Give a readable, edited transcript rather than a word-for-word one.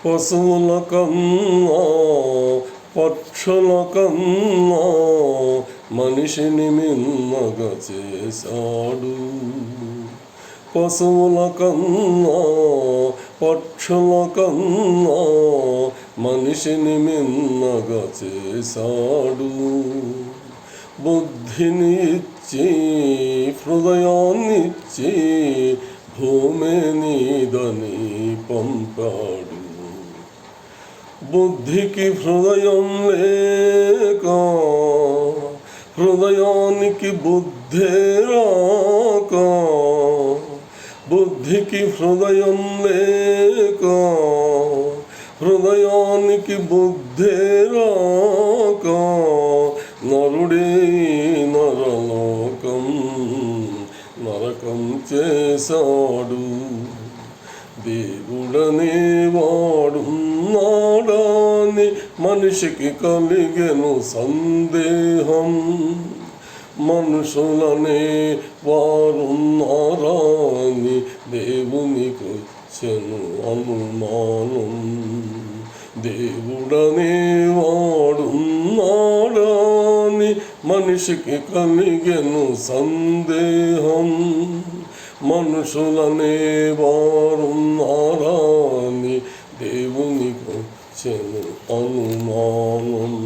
పశువుల కన్నా పక్షుల కన్నా మనిషిని మిన్నగా చేశాడు. పశువుల కన్నా పక్షుల కన్నా మనిషిని మిన్నగా చేశాడు. బుద్ధిని ఇచ్చి హృదయాన్నిచ్చి భూమి నీదని పంపాడు. బుద్ధికి హృదయం లేక హృదయానికి బుద్ధే రాక, బుద్ధికి హృదయం లేక హృదయానికి బుద్ధే రాక నరుడే నరలోకం నరకం చేశాడు. దేవుడనే వాడున్నాడాని మనిషికి కలిగెను సందేహం. మనుషులనే వారున్నారాని దేవునికొచ్చెను అనుమానం. దేవుడనే వాడున్నాడాని మనిషికి కలిగెను సందేహం. మనుషులనే వారున్నారాని దేవునికొచ్చెను అనుమానం.